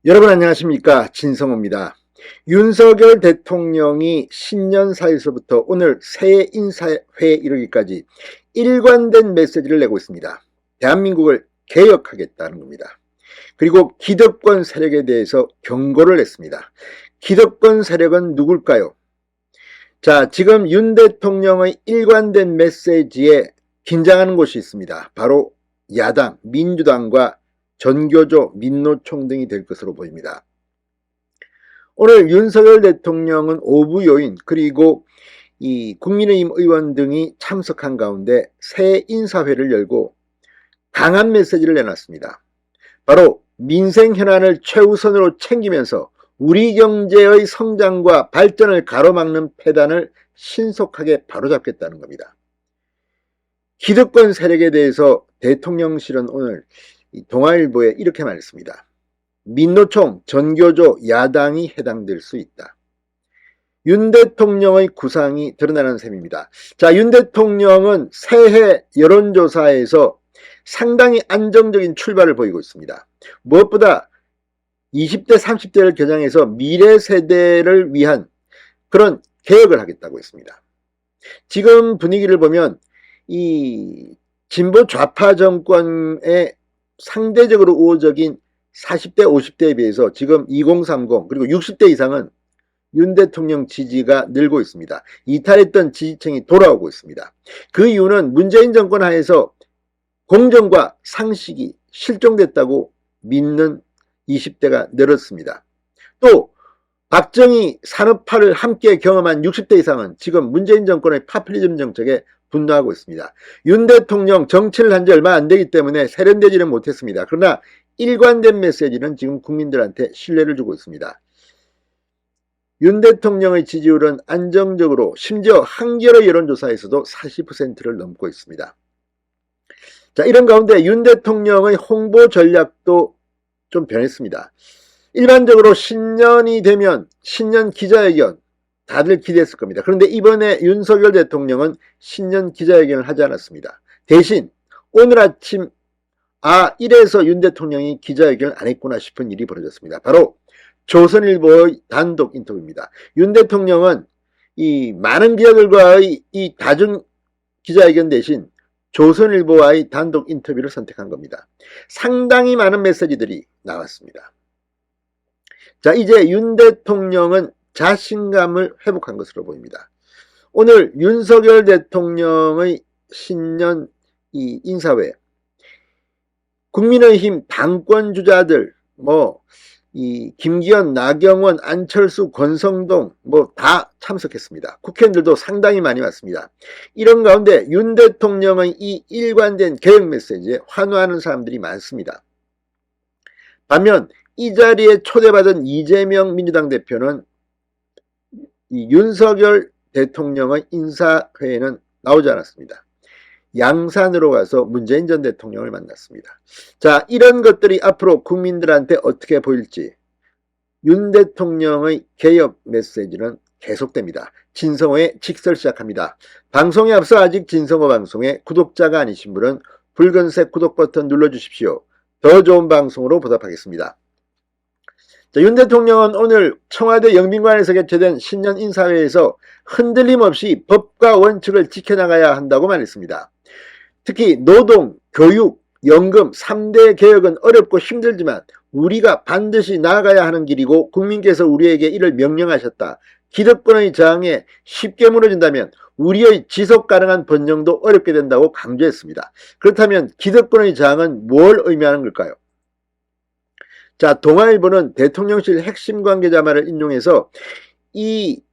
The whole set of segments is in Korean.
여러분 안녕하십니까, 진성호입니다. 윤석열 대통령이 신년 사에서부터 오늘 새해 인사회에 이르기까지 일관된 메시지를 내고 있습니다. 대한민국을 개혁하겠다는 겁니다. 그리고 기득권 세력에 대해서 경고를 했습니다. 기득권 세력은 누굴까요? 자, 지금 윤 대통령의 일관된 메시지에 긴장하는 곳이 있습니다. 바로 야당, 민주당과 전교조, 민노총 등이 될 것으로 보입니다. 오늘 윤석열 대통령은 오부 요인 그리고 이 국민의힘 의원 등이 참석한 가운데 새 인사회를 열고 강한 메시지를 내놨습니다. 바로 민생 현안을 최우선으로 챙기면서 우리 경제의 성장과 발전을 가로막는 폐단을 신속하게 바로잡겠다는 겁니다. 기득권 세력에 대해서 대통령실은 오늘 동아일보에 이렇게 말했습니다. 민노총, 전교조, 야당이 해당될 수 있다. 윤 대통령의 구상이 드러나는 셈입니다. 자, 윤 대통령은 새해 여론조사에서 상당히 안정적인 출발을 보이고 있습니다. 무엇보다 20대, 30대를 겨냥해서 미래 세대를 위한 그런 개혁을 하겠다고 했습니다. 지금 분위기를 보면 이 진보 좌파 정권의 상대적으로 우호적인 40대, 50대에 비해서 지금 2030 그리고 60대 이상은 윤 대통령 지지가 늘고 있습니다. 이탈했던 지지층이 돌아오고 있습니다. 그 이유는 문재인 정권 하에서 공정과 상식이 실종됐다고 믿는 20대가 늘었습니다. 또 박정희 산업화를 함께 경험한 60대 이상은 지금 문재인 정권의 파퓰리즘 정책에 분노하고 있습니다. 윤 대통령 정치를 한 지 얼마 안 되기 때문에 세련되지는 못했습니다. 그러나 일관된 메시지는 지금 국민들한테 신뢰를 주고 있습니다. 윤 대통령의 지지율은 안정적으로 심지어 한겨레 여론조사에서도 40%를 넘고 있습니다. 자, 이런 가운데 윤 대통령의 홍보 전략도 좀 변했습니다. 일반적으로 신년이 되면 신년 기자회견 다들 기대했을 겁니다. 그런데 이번에 윤석열 대통령은 신년 기자회견을 하지 않았습니다. 대신 오늘 아침 이래서 윤 대통령이 기자회견을 안 했구나 싶은 일이 벌어졌습니다. 바로 조선일보의 단독 인터뷰입니다. 윤 대통령은 이 많은 기자들과의 이 다중 기자회견 대신 조선일보와의 단독 인터뷰를 선택한 겁니다. 상당히 많은 메시지들이 나왔습니다. 자, 이제 윤 대통령은 자신감을 회복한 것으로 보입니다. 오늘 윤석열 대통령의 신년 이 인사회, 국민의힘 당권 주자들, 이 김기현, 나경원, 안철수, 권성동 다 참석했습니다. 국회의원들도 상당히 많이 왔습니다. 이런 가운데 윤 대통령의 이 일관된 개혁 메시지에 환호하는 사람들이 많습니다. 반면 이 자리에 초대받은 이재명 민주당 대표는 이 윤석열 대통령의 인사회에는 나오지 않았습니다. 양산으로 가서 문재인 전 대통령을 만났습니다. 자, 이런 것들이 앞으로 국민들한테 어떻게 보일지 윤 대통령의 개혁 메시지는 계속됩니다. 진성호의 직설 시작합니다. 방송에 앞서 아직 진성호 방송에 구독자가 아니신 분은 붉은색 구독 버튼 눌러주십시오. 더 좋은 방송으로 보답하겠습니다. 자, 윤 대통령은 오늘 청와대 영빈관에서 개최된 신년 인사회에서 흔들림 없이 법과 원칙을 지켜나가야 한다고 말했습니다. 특히 노동, 교육, 연금 3대 개혁은 어렵고 힘들지만 우리가 반드시 나아가야 하는 길이고 국민께서 우리에게 이를 명령하셨다. 기득권의 저항에 쉽게 무너진다면 우리의 지속가능한 번영도 어렵게 된다고 강조했습니다. 그렇다면 기득권의 저항은 뭘 의미하는 걸까요? 자, 동아일보는 대통령실 핵심 관계자 말을 인용해서 이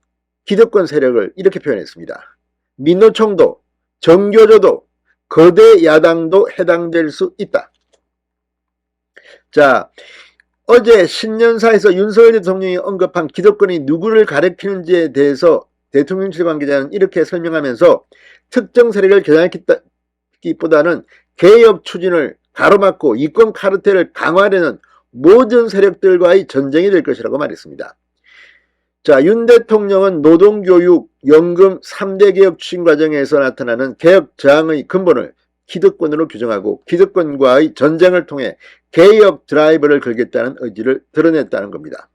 기득권 세력을 이렇게 표현했습니다. 민노총도 정교조도 거대 야당도 해당될 수 있다. 자, 어제 신년사에서 윤석열 대통령이 언급한 기득권이 누구를 가리키는지에 대해서 대통령실 관계자는 이렇게 설명하면서 특정 세력을 겨냥했기보다는 개혁 추진을 가로막고 이권 카르텔을 강화하려는 모든 세력들과의 전쟁이 될 것이라고 말했습니다. 자, 윤 대통령은 노동교육, 연금 3대 개혁 추진 과정에서 나타나는 개혁 저항의 근본을 기득권으로 규정하고 기득권과의 전쟁을 통해 개혁 드라이브를 걸겠다는 의지를 드러냈다는 겁니다.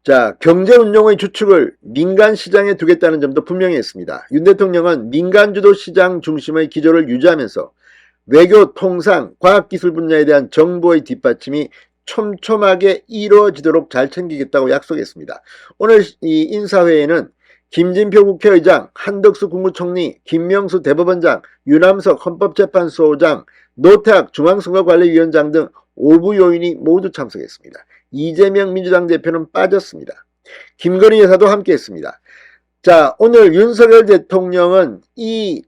자, 경제운용의 주축을 민간시장에 두겠다는 점도 분명히 했습니다. 윤 대통령은 민간주도 시장 중심의 기조를 유지하면서 외교, 통상, 과학기술 분야에 대한 정부의 뒷받침이 촘촘하게 이루어지도록 잘 챙기겠다고 약속했습니다. 오늘 이 인사회에는 김진표 국회의장, 한덕수 국무총리, 김명수 대법원장, 유남석 헌법재판소장, 노태학 중앙선거관리위원장 등 5부 요인이 모두 참석했습니다. 이재명 민주당 대표는 빠졌습니다. 김건희 여사도 함께했습니다. 자, 오늘 윤석열 대통령은 이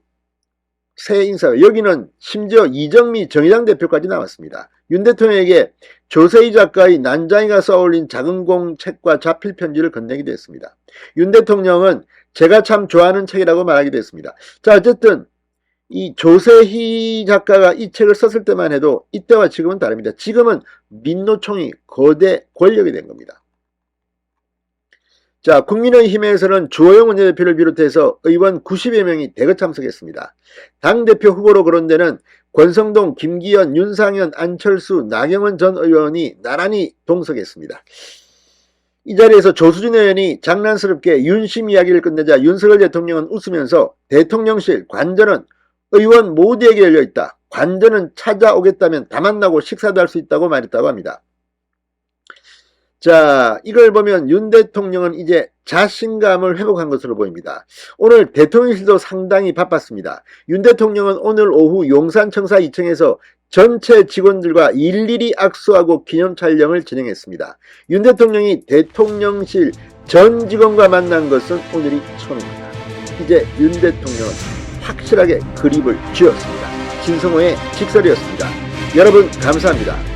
새 인사회, 여기는 심지어 이정미 정의당 대표까지 나왔습니다. 윤 대통령에게 조세희 작가의 난장이가 써올린 작은 공 책과 자필 편지를 건네기도 했습니다. 윤 대통령은 제가 참 좋아하는 책이라고 말하기도 했습니다. 자, 어쨌든 이 조세희 작가가 이 책을 썼을 때만 해도 이때와 지금은 다릅니다. 지금은 민노총이 거대 권력이 된 겁니다. 자, 국민의힘에서는 주호영 원내대표를 비롯해서 의원 90여 명이 대거 참석했습니다. 당대표 후보로 거론되는 권성동, 김기현, 윤상현, 안철수, 나경원 전 의원이 나란히 동석했습니다. 이 자리에서 조수진 의원이 장난스럽게 윤심 이야기를 끝내자 윤석열 대통령은 웃으면서 대통령실 관전은 의원 모두에게 열려있다. 관전은 찾아오겠다면 다 만나고 식사도 할 수 있다고 말했다고 합니다. 자, 이걸 보면 윤 대통령은 이제 자신감을 회복한 것으로 보입니다. 오늘 대통령실도 상당히 바빴습니다. 윤 대통령은 오늘 오후 용산청사 2층에서 전체 직원들과 일일이 악수하고 기념 촬영을 진행했습니다. 윤 대통령이 대통령실 전 직원과 만난 것은 오늘이 처음입니다. 이제 윤 대통령은 확실하게 그립을 쥐었습니다. 진성호의 직설이었습니다. 여러분 감사합니다.